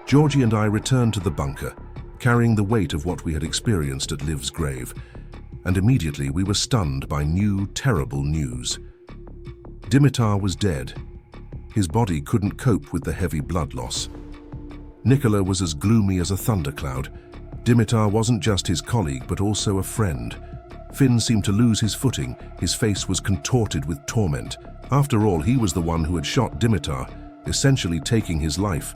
Georgie and I returned to the bunker, carrying the weight of what we had experienced at Liv's grave, and immediately we were stunned by new, terrible news. Dimitar was dead. His body couldn't cope with the heavy blood loss. Nicola was as gloomy as a thundercloud. Dimitar wasn't just his colleague, but also a friend. Finn seemed to lose his footing. His face was contorted with torment. After all, he was the one who had shot Dimitar, essentially taking his life.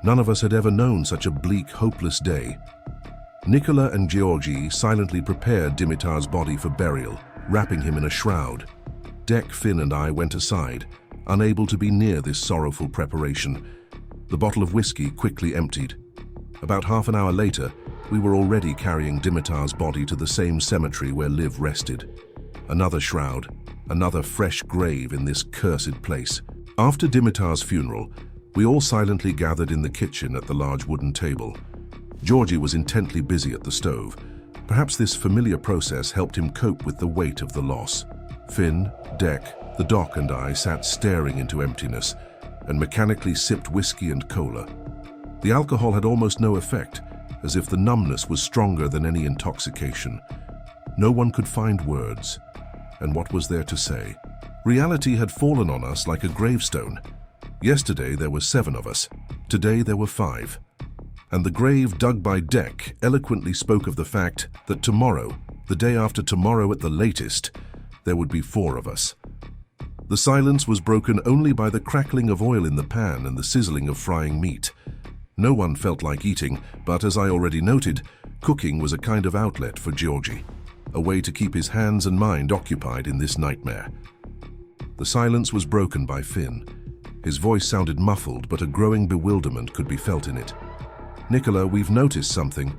None of us had ever known such a bleak, hopeless day. Nicola and Georgie silently prepared Dimitar's body for burial, wrapping him in a shroud. Dek, Finn and I went aside, unable to be near this sorrowful preparation. The bottle of whiskey quickly emptied. About half an hour later, we were already carrying Dimitar's body to the same cemetery where Liv rested. Another shroud, another fresh grave in this cursed place. After Dimitar's funeral, we all silently gathered in the kitchen at the large wooden table. Georgie was intently busy at the stove. Perhaps this familiar process helped him cope with the weight of the loss. Finn, Dek, the Doc and I sat staring into emptiness and mechanically sipped whiskey and cola. The alcohol had almost no effect, as if the numbness was stronger than any intoxication. No one could find words. And what was there to say? Reality had fallen on us like a gravestone. Yesterday there were 7 of us. Today there were 5. And the grave dug by Dek eloquently spoke of the fact that tomorrow, the day after tomorrow at the latest, there would be 4 of us. The silence was broken only by the crackling of oil in the pan and the sizzling of frying meat. No one felt like eating, but as I already noted, cooking was a kind of outlet for Georgie, a way to keep his hands and mind occupied in this nightmare. The silence was broken by Finn. His voice sounded muffled, but a growing bewilderment could be felt in it. Nicola, we've noticed something.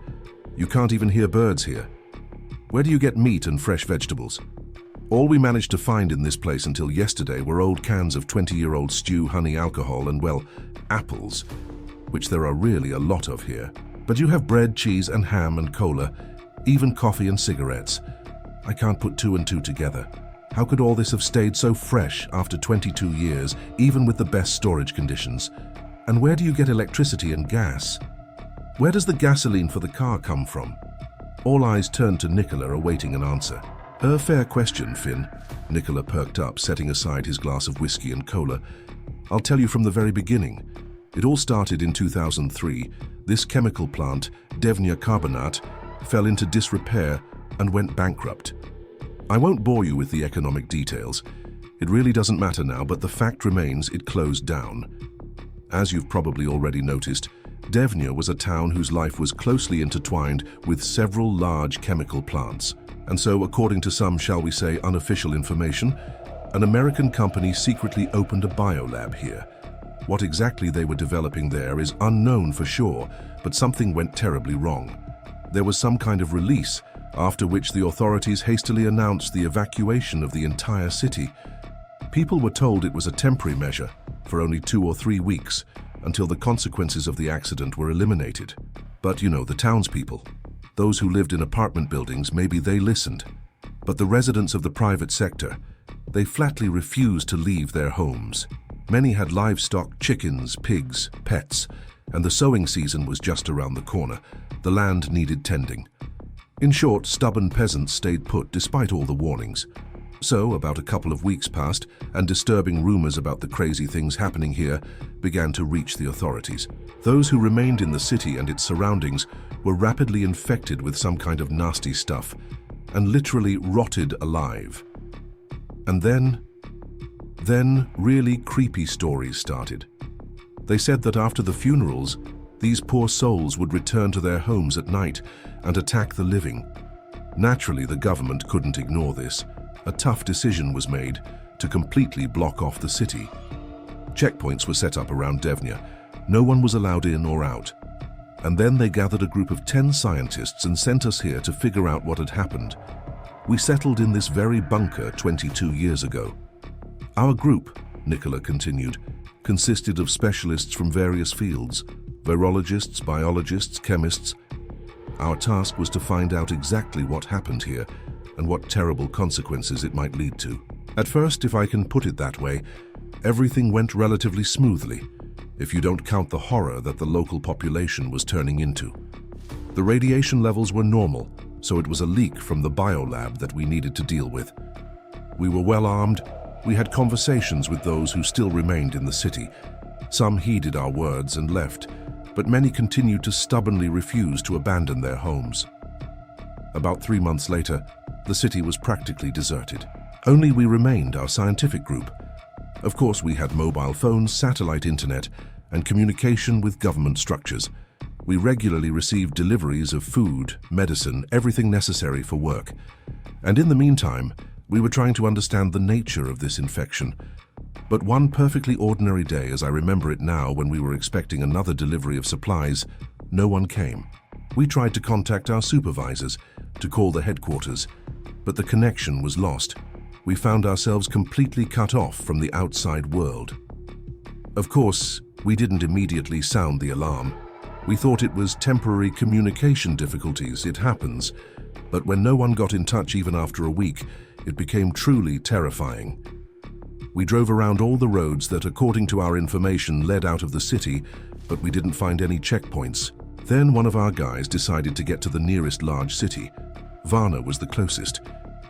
You can't even hear birds here. Where do you get meat and fresh vegetables? All we managed to find in this place until yesterday were old cans of 20-year-old stew, honey, alcohol, and, well, apples, which there are really a lot of here. But you have bread, cheese, and ham and cola, even coffee and cigarettes. I can't put 2 and 2 together. How could all this have stayed so fresh after 22 years, even with the best storage conditions? And where do you get electricity and gas? Where does the gasoline for the car come from? All eyes turned to Nicola, awaiting an answer. A fair question, Finn. Nicola perked up, setting aside his glass of whiskey and cola. I'll tell you from the very beginning. It all started in 2003. This chemical plant, Devnya carbonate, fell into disrepair and went bankrupt. I won't bore you with the economic details. It really doesn't matter now, but the fact remains it closed down. As you've probably already noticed, Devnya was a town whose life was closely intertwined with several large chemical plants. And so, according to some, shall we say, unofficial information, an American company secretly opened a biolab here. What exactly they were developing there is unknown for sure, but something went terribly wrong. There was some kind of release, after which the authorities hastily announced the evacuation of the entire city. People were told it was a temporary measure, for only 2 or 3 weeks, until the consequences of the accident were eliminated. But you know, the townspeople. Those who lived in apartment buildings, maybe they listened. But the residents of the private sector, they flatly refused to leave their homes. Many had livestock, chickens, pigs, pets, and the sowing season was just around the corner. The land needed tending. In short, stubborn peasants stayed put despite all the warnings. So, about a couple of weeks passed, and disturbing rumors about the crazy things happening here began to reach the authorities. Those who remained in the city and its surroundings were rapidly infected with some kind of nasty stuff, and literally rotted alive. And then really creepy stories started. They said that after the funerals, these poor souls would return to their homes at night and attack the living. Naturally, the government couldn't ignore this. A tough decision was made to completely block off the city. Checkpoints were set up around Devnya. No one was allowed in or out. And then they gathered a group of 10 scientists and sent us here to figure out what had happened. We settled in this very bunker 22 years ago. Our group, Nicola continued, consisted of specialists from various fields, virologists, biologists, chemists. Our task was to find out exactly what happened here and what terrible consequences it might lead to. At first, if I can put it that way, everything went relatively smoothly. if you don't count the horror that the local population was turning into. The radiation levels were normal, so it was a leak from the biolab that we needed to deal with. We were well armed. We had conversations with those who still remained in the city. Some heeded our words and left, but many continued to stubbornly refuse to abandon their homes. About 3 months later, the city was practically deserted. Only we remained, our scientific group. Of course, we had mobile phones, satellite internet, and communication with government structures. We regularly received deliveries of food, medicine, everything necessary for work. And in the meantime, we were trying to understand the nature of this infection. But one perfectly ordinary day, as I remember it now, when we were expecting another delivery of supplies, no one came. We tried to contact our supervisors, to call the headquarters, but the connection was lost. We found ourselves completely cut off from the outside world. Of course, we didn't immediately sound the alarm. We thought it was temporary communication difficulties, it happens. But when no one got in touch even after a week, it became truly terrifying. We drove around all the roads that, according to our information, led out of the city, but we didn't find any checkpoints. Then one of our guys decided to get to the nearest large city. Varna was the closest.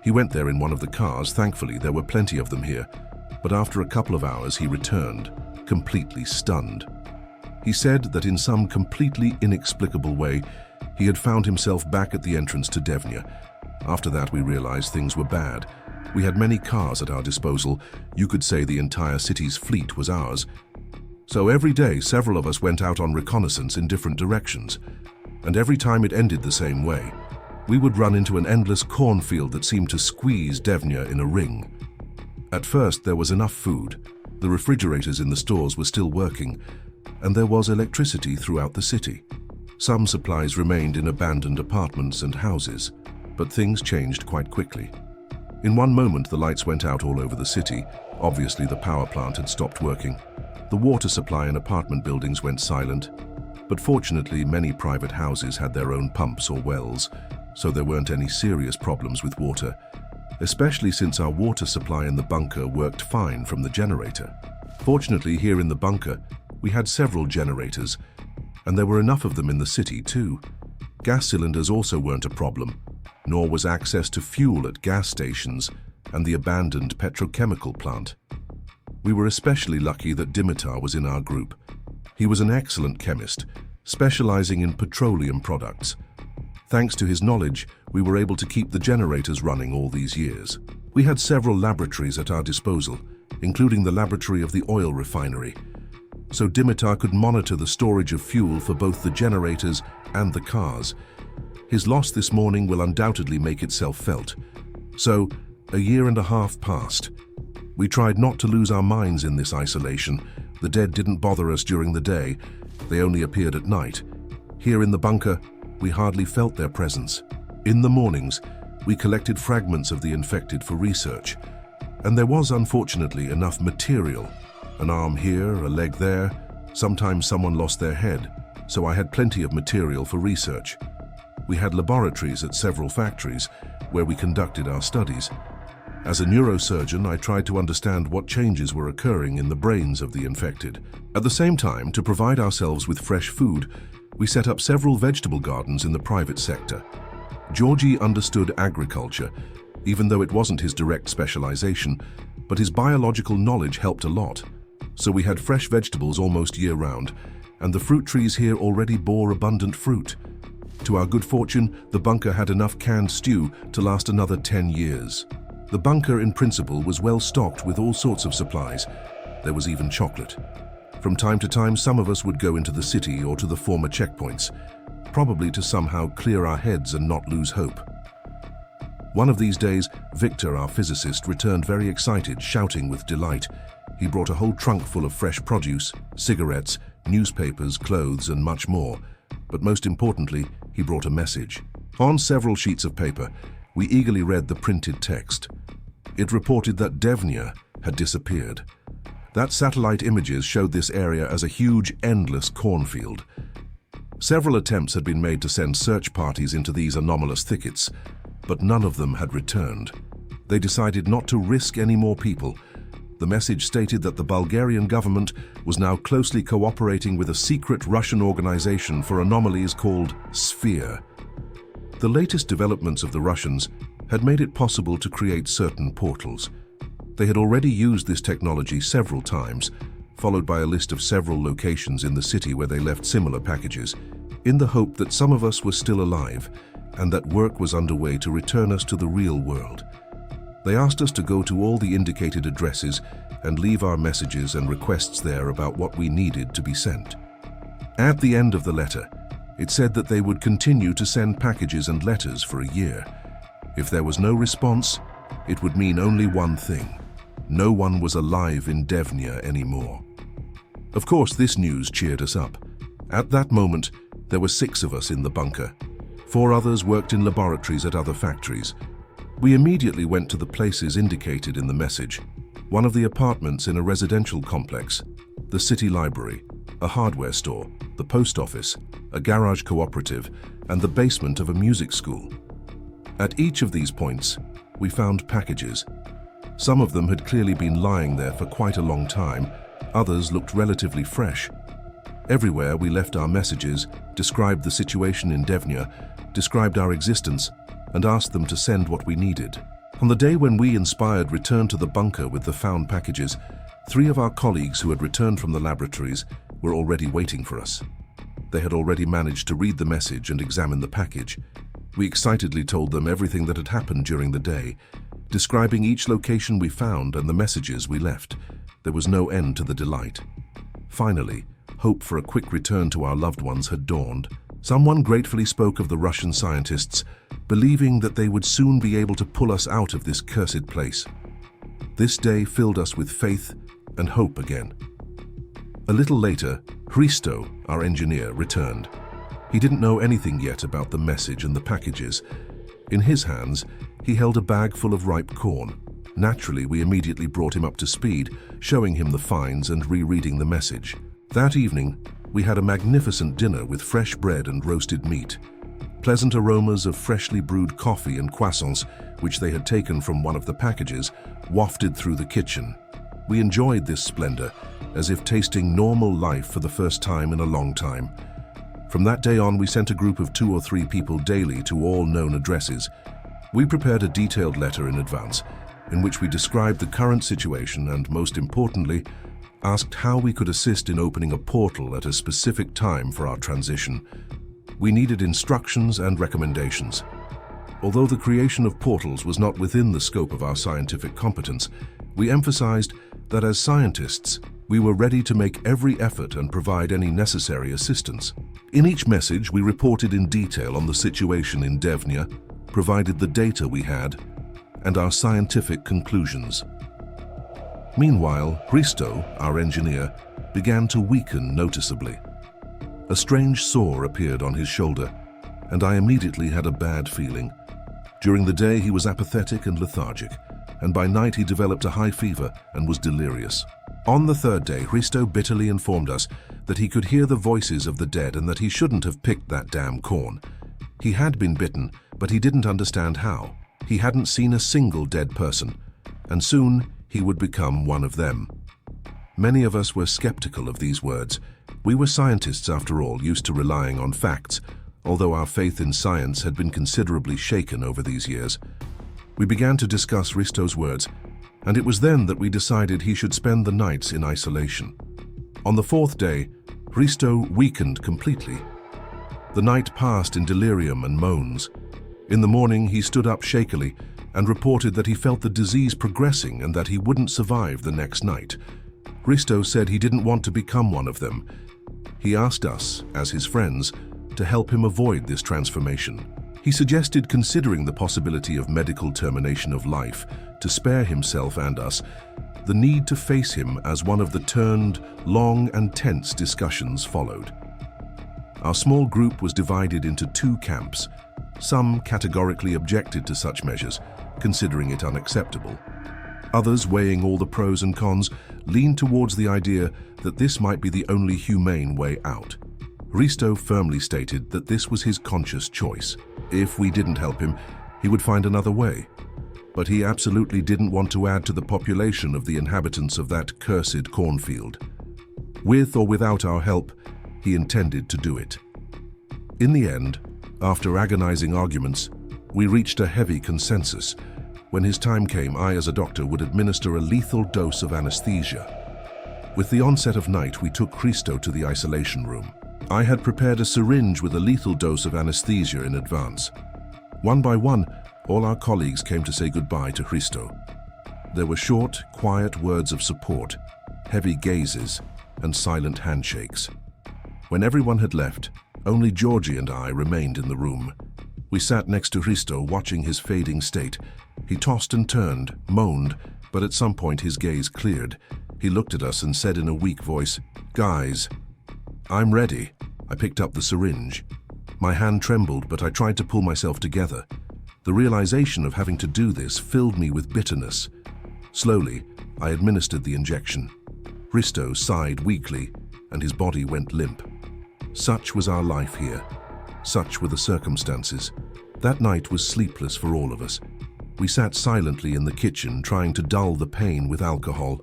He went there in one of the cars. Thankfully, there were plenty of them here. But after a couple of hours, he returned, completely stunned. He said that in some completely inexplicable way, he had found himself back at the entrance to Devnya. After that, we realized things were bad. We had many cars at our disposal. You could say the entire city's fleet was ours. So every day, several of us went out on reconnaissance in different directions. And every time it ended the same way. We would run into an endless cornfield that seemed to squeeze Devnya in a ring. At first, there was enough food. The refrigerators in the stores were still working, and there was electricity throughout the city. Some supplies remained in abandoned apartments and houses, but things changed quite quickly. In one moment, the lights went out all over the city. Obviously, the power plant had stopped working. The water supply in apartment buildings went silent, but fortunately, many private houses had their own pumps or wells, so there weren't any serious problems with water, especially since our water supply in the bunker worked fine from the generator. Fortunately, here in the bunker, we had several generators, and there were enough of them in the city too. Gas cylinders also weren't a problem, nor was access to fuel at gas stations and the abandoned petrochemical plant. We were especially lucky that Dimitar was in our group. He was an excellent chemist, specializing in petroleum products. Thanks to his knowledge, we were able to keep the generators running all these years. We had several laboratories at our disposal, including the laboratory of the oil refinery, so Dimitar could monitor the storage of fuel for both the generators and the cars. His loss this morning will undoubtedly make itself felt. So, a year and a half passed. We tried not to lose our minds in this isolation. The dead didn't bother us during the day. They only appeared at night. Here in the bunker, we hardly felt their presence. In the mornings, we collected fragments of the infected for research. And there was, unfortunately, enough material. An arm here, a leg there. Sometimes someone lost their head, so I had plenty of material for research. We had laboratories at several factories where we conducted our studies. As a neurosurgeon, I tried to understand what changes were occurring in the brains of the infected. At the same time, to provide ourselves with fresh food, we set up several vegetable gardens in the private sector. Georgi understood agriculture, even though it wasn't his direct specialization, but his biological knowledge helped a lot. So we had fresh vegetables almost year-round, and the fruit trees here already bore abundant fruit. To our good fortune, the bunker had enough canned stew to last another 10 years. The bunker, in principle, was well stocked with all sorts of supplies. There was even chocolate. From time to time, some of us would go into the city or to the former checkpoints, probably to somehow clear our heads and not lose hope. One of these days, Victor, our physicist, returned very excited, shouting with delight. He brought a whole trunk full of fresh produce, cigarettes, newspapers, clothes, and much more. But most importantly, he brought a message. On several sheets of paper, we eagerly read the printed text. It reported that Devnya had disappeared. That satellite images showed this area as a huge, endless cornfield. Several attempts had been made to send search parties into these anomalous thickets, but none of them had returned. They decided not to risk any more people. The message stated that the Bulgarian government was now closely cooperating with a secret Russian organization for anomalies called Sphere. The latest developments of the Russians had made it possible to create certain portals. They had already used this technology several times, followed by a list of several locations in the city where they left similar packages, in the hope that some of us were still alive and that work was underway to return us to the real world. They asked us to go to all the indicated addresses and leave our messages and requests there about what we needed to be sent. At the end of the letter, it said that they would continue to send packages and letters for a year. If there was no response, it would mean only one thing: no one was alive in Devnya anymore. Of course, this news cheered us up. At that moment, there were 6 of us in the bunker. 4 others worked in laboratories at other factories. We immediately went to the places indicated in the message: one of the apartments in a residential complex, the city library, a hardware store, the post office, a garage cooperative, and the basement of a music school. At each of these points, we found packages. Some of them had clearly been lying there for quite a long time, others looked relatively fresh. Everywhere we left our messages, described the situation in Devnya, described our existence, and asked them to send what we needed. On the day when we, inspired, returned to the bunker with the found packages, 3 of our colleagues who had returned from the laboratories were already waiting for us. They had already managed to read the message and examine the package. We excitedly told them everything that had happened during the day, describing each location we found and the messages we left. There was no end to the delight. Finally, hope for a quick return to our loved ones had dawned. Someone gratefully spoke of the Russian scientists, believing that they would soon be able to pull us out of this cursed place. This day filled us with faith and hope again. A little later, Hristo, our engineer, returned. He didn't know anything yet about the message and the packages. In his hands, he held a bag full of ripe corn. Naturally, we immediately brought him up to speed, showing him the finds and rereading the message. That evening, we had a magnificent dinner with fresh bread and roasted meat. Pleasant aromas of freshly brewed coffee and croissants, which they had taken from one of the packages, wafted through the kitchen. We enjoyed this splendor, as if tasting normal life for the first time in a long time. From that day on, we sent a group of 2 or 3 people daily to all known addresses. We prepared a detailed letter in advance, in which we described the current situation and, most importantly, asked how we could assist in opening a portal at a specific time for our transition. We needed instructions and recommendations. Although the creation of portals was not within the scope of our scientific competence, we emphasized that as scientists, we were ready to make every effort and provide any necessary assistance. In each message, we reported in detail on the situation in Devnya, provided the data we had, and our scientific conclusions. Meanwhile, Hristo, our engineer, began to weaken noticeably. A strange sore appeared on his shoulder, and I immediately had a bad feeling. During the day, he was apathetic and lethargic, and by night he developed a high fever and was delirious. On the 3rd day, Hristo bitterly informed us that he could hear the voices of the dead and that he shouldn't have picked that damn corn. He had been bitten, but he didn't understand how. He hadn't seen a single dead person, and soon he would become one of them. Many of us were skeptical of these words. We were scientists, after all, used to relying on facts, although our faith in science had been considerably shaken over these years. We began to discuss Hristo's words, and it was then that we decided he should spend the nights in isolation. On the 4th day, Hristo weakened completely. The night passed in delirium and moans. In the morning, he stood up shakily and reported that he felt the disease progressing and that he wouldn't survive the next night. Hristo said he didn't want to become one of them. He asked us, as his friends, to help him avoid this transformation. He suggested considering the possibility of medical termination of life to spare himself and us. The need to face him as one of the turned, long and tense discussions followed. Our small group was divided into 2 camps. Some categorically objected to such measures, considering it unacceptable. Others, weighing all the pros and cons, leaned towards the idea that this might be the only humane way out. Hristo firmly stated that this was his conscious choice. If we didn't help him, he would find another way. but he absolutely didn't want to add to the population of the inhabitants of that cursed cornfield. With or without our help, he intended to do it. In the end, after agonizing arguments, we reached a heavy consensus. When his time came, I, as a doctor, would administer a lethal dose of anesthesia. With the onset of night, we took Christo to the isolation room. I had prepared a syringe with a lethal dose of anesthesia in advance. One by one, all our colleagues came to say goodbye to Christo. There were short, quiet words of support, heavy gazes, and silent handshakes. When everyone had left, only Georgie and I remained in the room. We sat next to Christo, watching his fading state. He tossed and turned, moaned, but at some point his gaze cleared. He looked at us and said in a weak voice, "Guys, I'm ready." I picked up the syringe. My hand trembled, but I tried to pull myself together. The realization of having to do this filled me with bitterness. Slowly, I administered the injection. Christo sighed weakly, and his body went limp. Such was our life here. Such were the circumstances. That night was sleepless for all of us. We sat silently in the kitchen, trying to dull the pain with alcohol.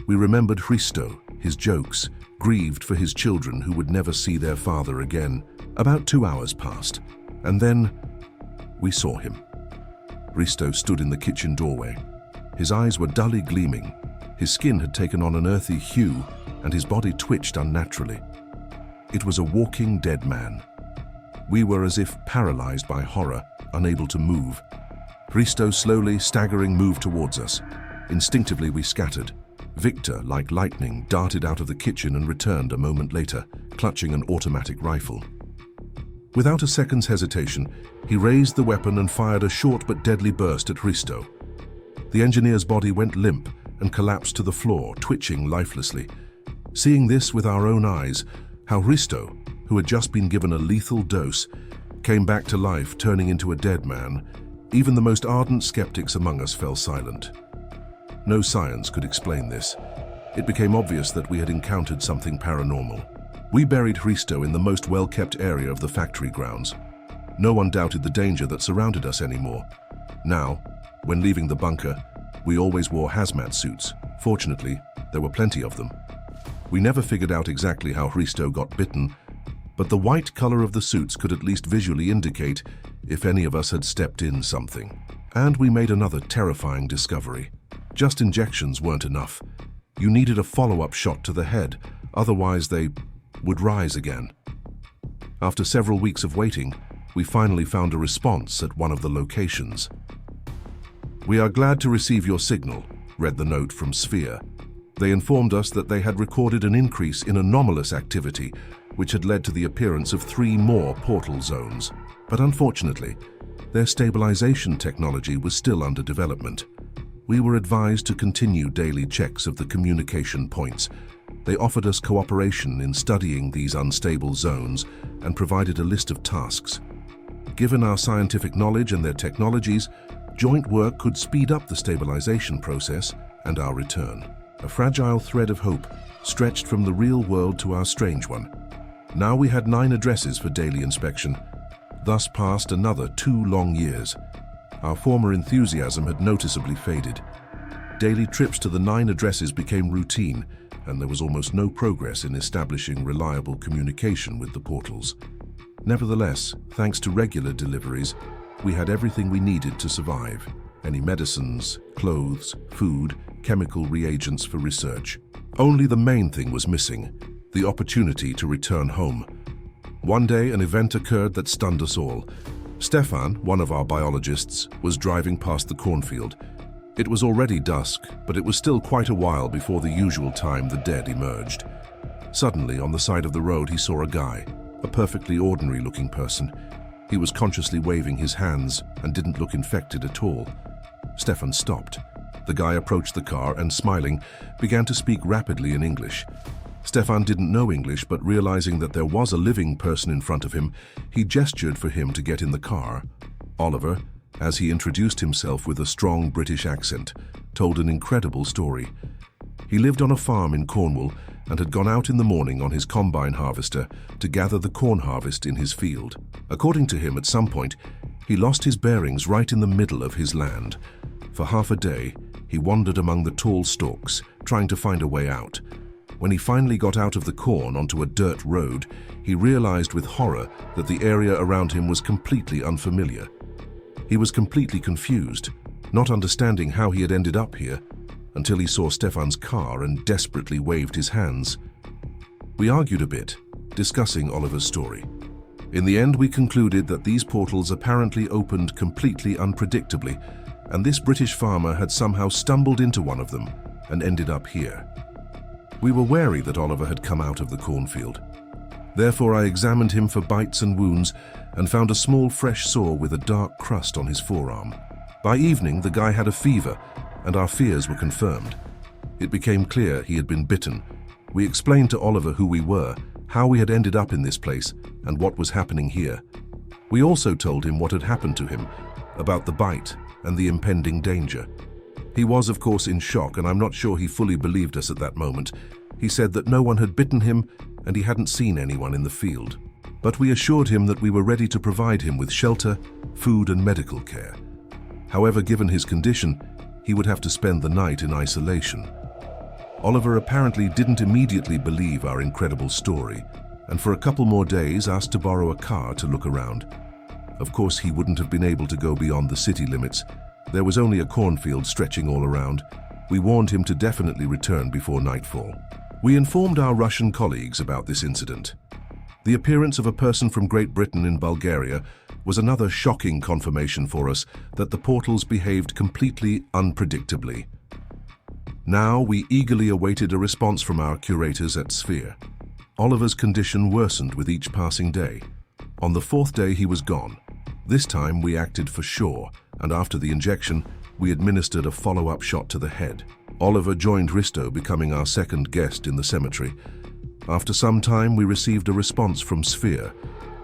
We remembered Christo, his jokes, grieved for his children who would never see their father again. About 2 hours passed, and then we saw him. Christo stood in the kitchen doorway. His eyes were dully gleaming. His skin had taken on an earthy hue, and his body twitched unnaturally. It was a walking dead man. We were as if paralyzed by horror, unable to move. Christo, slowly, staggering, moved towards us. Instinctively, we scattered. Victor, like lightning, darted out of the kitchen and returned a moment later, clutching an automatic rifle. Without a second's hesitation, he raised the weapon and fired a short but deadly burst at Christo. The engineer's body went limp and collapsed to the floor, twitching lifelessly. Seeing this with our own eyes, how Christo, who had just been given a lethal dose, came back to life, turning into a dead man, even the most ardent skeptics among us fell silent. No science could explain this. It became obvious that we had encountered something paranormal. We buried Christo in the most well-kept area of the factory grounds. No one doubted the danger that surrounded us anymore. Now, when leaving the bunker, we always wore hazmat suits. Fortunately, there were plenty of them. We never figured out exactly how Christo got bitten, but the white color of the suits could at least visually indicate if any of us had stepped in something. And we made another terrifying discovery. Just injections weren't enough. You needed a follow-up shot to the head, otherwise they would rise again. After several weeks of waiting, we finally found a response at one of the locations. "We are glad to receive your signal," read the note from Sphere. They informed us that they had recorded an increase in anomalous activity, which had led to the appearance of 3 more portal zones. But unfortunately, their stabilization technology was still under development. We were advised to continue daily checks of the communication points. They offered us cooperation in studying these unstable zones and provided a list of tasks. Given our scientific knowledge and their technologies, joint work could speed up the stabilization process and our return. A fragile thread of hope stretched from the real world to our strange one. Now we had 9 addresses for daily inspection. Thus passed another 2 long years. Our former enthusiasm had noticeably faded. Daily trips to the 9 addresses became routine, and there was almost no progress in establishing reliable communication with the portals. Nevertheless, thanks to regular deliveries, we had everything we needed to survive. Any medicines, clothes, food, chemical reagents for research. Only the main thing was missing, the opportunity to return home. One day, an event occurred that stunned us all. Stefan, one of our biologists, was driving past the cornfield. It was already dusk, but it was still quite a while before the usual time the dead emerged. Suddenly, on the side of the road, he saw a guy, a perfectly ordinary-looking person. He was consciously waving his hands and didn't look infected at all. Stefan stopped. The guy approached the car and, smiling, began to speak rapidly in English. Stefan didn't know English, but realizing that there was a living person in front of him, he gestured for him to get in the car. Oliver, as he introduced himself with a strong British accent, told an incredible story. He lived on a farm in Cornwall and had gone out in the morning on his combine harvester to gather the corn harvest in his field. According to him, at some point, he lost his bearings right in the middle of his land. For half a day, he wandered among the tall stalks, trying to find a way out. When he finally got out of the corn onto a dirt road, he realized with horror that the area around him was completely unfamiliar. He was completely confused, not understanding how he had ended up here, until he saw Stefan's car and desperately waved his hands. We argued a bit, discussing Oliver's story. In the end, we concluded that these portals apparently opened completely unpredictably, and this British farmer had somehow stumbled into one of them and ended up here. We were wary that Oliver had come out of the cornfield. Therefore, I examined him for bites and wounds and found a small fresh sore with a dark crust on his forearm. By evening, the guy had a fever, and our fears were confirmed. It became clear he had been bitten. We explained to Oliver who we were, how we had ended up in this place, and what was happening here. We also told him what had happened to him, about the bite and the impending danger. He was, of course, in shock, and I'm not sure he fully believed us at that moment. He said that no one had bitten him, and he hadn't seen anyone in the field. But we assured him that we were ready to provide him with shelter, food, and medical care. However, given his condition, he would have to spend the night in isolation. Oliver apparently didn't immediately believe our incredible story, and for a couple more days asked to borrow a car to look around. Of course, he wouldn't have been able to go beyond the city limits. There was only a cornfield stretching all around. We warned him to definitely return before nightfall. We informed our Russian colleagues about this incident. The appearance of a person from Great Britain in Bulgaria was another shocking confirmation for us that the portals behaved completely unpredictably. Now we eagerly awaited a response from our curators at Sphere. Oliver's condition worsened with each passing day. On the fourth day he was gone. This time we acted for sure, and after the injection, we administered a follow-up shot to the head. Oliver joined Risto, becoming our second guest in the cemetery. After some time, we received a response from Sphere.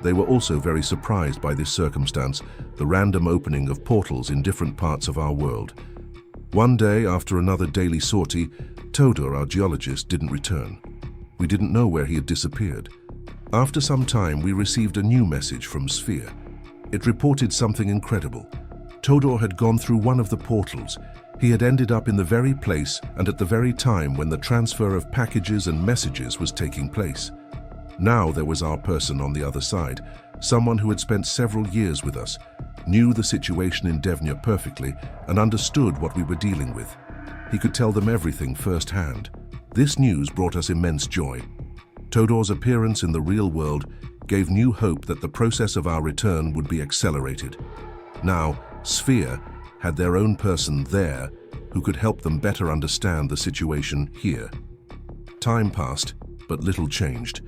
They were also very surprised by this circumstance, the random opening of portals in different parts of our world. One day, after another daily sortie, Todor, our geologist, didn't return. We didn't know where he had disappeared. After some time, we received a new message from Sphere. It reported something incredible. Todor had gone through one of the portals. He had ended up in the very place and at the very time when the transfer of packages and messages was taking place. Now there was our person on the other side, someone who had spent several years with us, knew the situation in Devnya perfectly, and understood what we were dealing with. He could tell them everything firsthand. This news brought us immense joy. Todor's appearance in the real world gave new hope that the process of our return would be accelerated. Now, Sphere had their own person there who could help them better understand the situation here. Time passed, but little changed.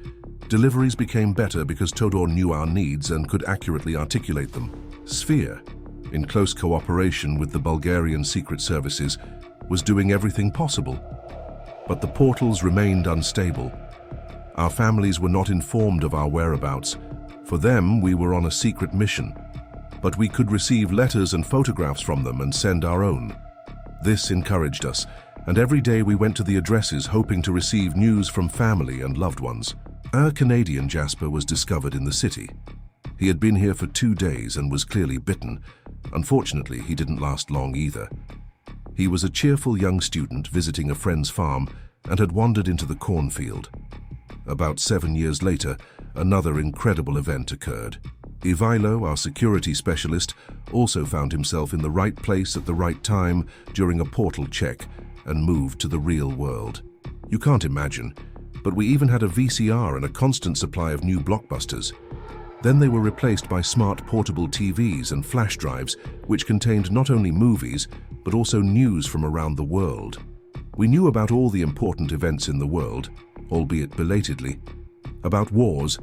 Deliveries became better because Todor knew our needs and could accurately articulate them. Sphere, in close cooperation with the Bulgarian secret services, was doing everything possible. But the portals remained unstable. Our families were not informed of our whereabouts. For them, we were on a secret mission. But we could receive letters and photographs from them and send our own. This encouraged us, and every day we went to the addresses hoping to receive news from family and loved ones. Our Canadian Jasper was discovered in the city. He had been here for 2 days and was clearly bitten. Unfortunately, he didn't last long either. He was a cheerful young student visiting a friend's farm and had wandered into the cornfield. About 7 years later, another incredible event occurred. Ivailo, our security specialist, also found himself in the right place at the right time during a portal check and moved to the real world. You can't imagine, but we even had a VCR and a constant supply of new blockbusters. Then they were replaced by smart portable TVs and flash drives, which contained not only movies, but also news from around the world. We knew about all the important events in the world, albeit belatedly, about wars,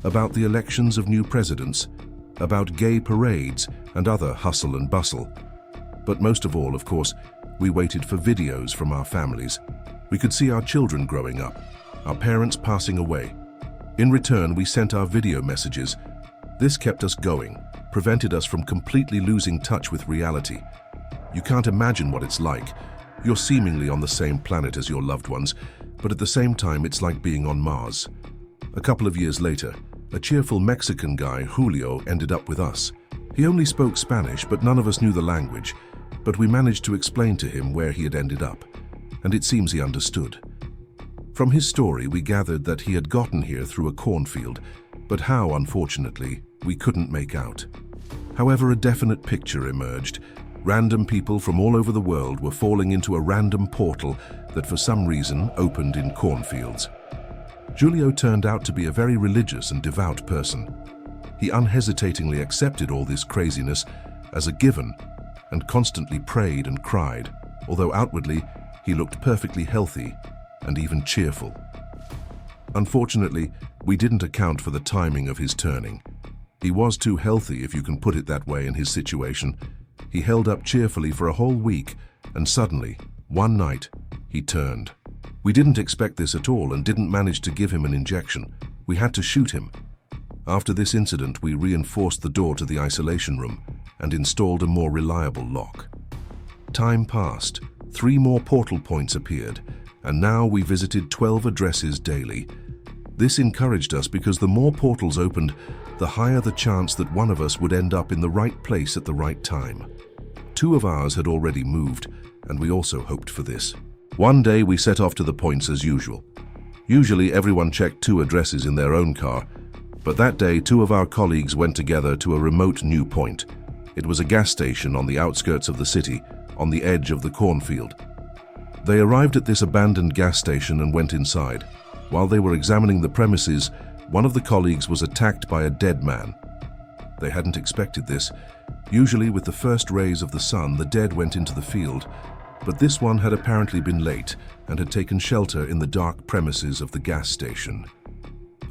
about the elections of new presidents, about gay parades and other hustle and bustle. But most of all, of course, we waited for videos from our families. We could see our children growing up, our parents passing away. In return, we sent our video messages. This kept us going, prevented us from completely losing touch with reality. You can't imagine what it's like. You're seemingly on the same planet as your loved ones, but at the same time it's like being on Mars. A couple of years later, a cheerful Mexican guy, Julio, ended up with us. He only spoke Spanish, but none of us knew the language. but we managed to explain to him where he had ended up, and it seems he understood. From his story, we gathered that he had gotten here through a cornfield, but how, unfortunately, we couldn't make out. However, a definite picture emerged. Random people from all over the world were falling into a random portal that for some reason opened in cornfields. Giulio turned out to be a very religious and devout person. He unhesitatingly accepted all this craziness as a given and constantly prayed and cried, although outwardly he looked perfectly healthy and even cheerful. Unfortunately, we didn't account for the timing of his turning. He was too healthy, if you can put it that way, in his situation. He held up cheerfully for a whole week, and suddenly, one night, he turned. We didn't expect this at all and didn't manage to give him an injection. We had to shoot him. After this incident, we reinforced the door to the isolation room and installed a more reliable lock. Time passed, 3 more portal points appeared, and now we visited 12 addresses daily. This encouraged us because the more portals opened, the higher the chance that one of us would end up in the right place at the right time. 2 of ours had already moved, and we also hoped for this. One day we set off to the points as usual. Usually everyone checked 2 addresses in their own car, but that day 2 of our colleagues went together to a remote new point. It was a gas station on the outskirts of the city, on the edge of the cornfield. They arrived at this abandoned gas station and went inside. While they were examining the premises, one of the colleagues was attacked by a dead man. They hadn't expected this. Usually with the first rays of the sun, the dead went into the field, but this one had apparently been late and had taken shelter in the dark premises of the gas station.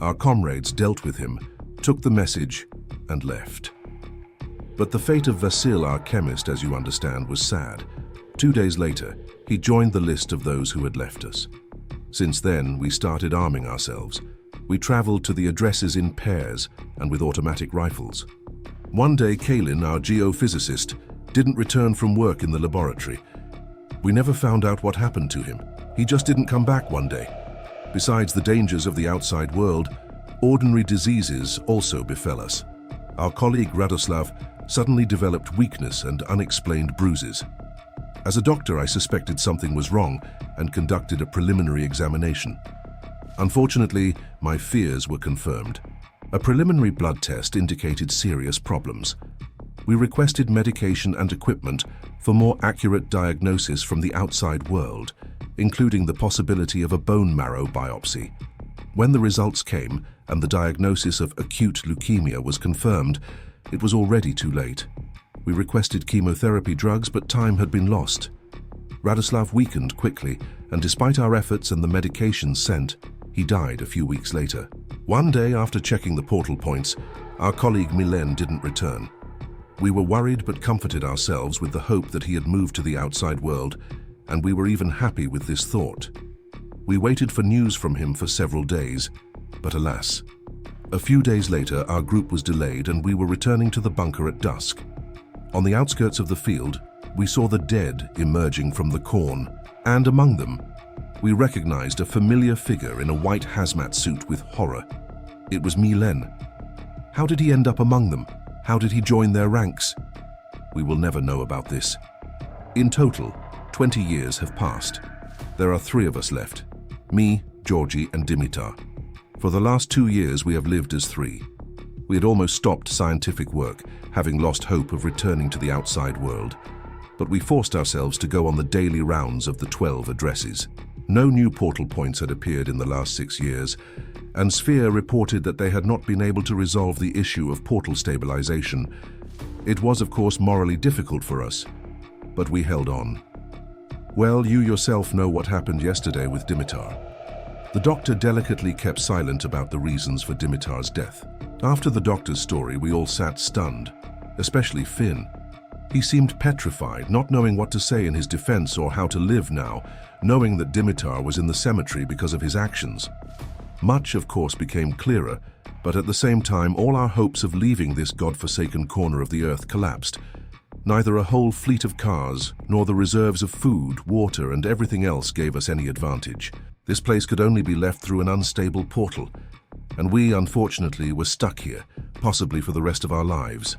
Our comrades dealt with him, took the message, and left. But the fate of Vasil, our chemist, as you understand, was sad. 2 days later, he joined the list of those who had left us. Since then, we started arming ourselves. We traveled to the addresses in pairs and with automatic rifles. One day, Kalin, our geophysicist, didn't return from work in the laboratory. We never found out what happened to him. He just didn't come back one day. Besides the dangers of the outside world, ordinary diseases also befell us. Our colleague Radoslav suddenly developed weakness and unexplained bruises. As a doctor, I suspected something was wrong and conducted a preliminary examination. Unfortunately, my fears were confirmed. A preliminary blood test indicated serious problems. We requested medication and equipment for more accurate diagnosis from the outside world, including the possibility of a bone marrow biopsy. When the results came and the diagnosis of acute leukemia was confirmed, it was already too late. We requested chemotherapy drugs, but time had been lost. Radoslav weakened quickly, and despite our efforts and the medications sent, he died a few weeks later. One day after checking the portal points, our colleague Milen didn't return. We were worried but comforted ourselves with the hope that he had moved to the outside world, and we were even happy with this thought. We waited for news from him for several days, but alas. A few days later, our group was delayed and we were returning to the bunker at dusk. On the outskirts of the field, we saw the dead emerging from the corn, and among them, we recognized a familiar figure in a white hazmat suit with horror. It was Milen. How did he end up among them? How did he join their ranks? We will never know about this. In total, 20 years have passed. There are 3 of us left: me, Georgi, and Dimitar. For the last 2 years, we have lived as 3. We had almost stopped scientific work, having lost hope of returning to the outside world. But we forced ourselves to go on the daily rounds of the 12 addresses. No new portal points had appeared in the last 6 years, and Sphere reported that they had not been able to resolve the issue of portal stabilization. It was, of course, morally difficult for us, but we held on. Well, you yourself know what happened yesterday with Dimitar. The doctor delicately kept silent about the reasons for Dimitar's death. After the doctor's story, we all sat stunned, especially Finn. He seemed petrified, not knowing what to say in his defense or how to live now, knowing that Dimitar was in the cemetery because of his actions. Much, of course, became clearer, but at the same time, all our hopes of leaving this godforsaken corner of the earth collapsed. Neither a whole fleet of cars, nor the reserves of food, water, and everything else gave us any advantage. This place could only be left through an unstable portal, and we, unfortunately, were stuck here, possibly for the rest of our lives.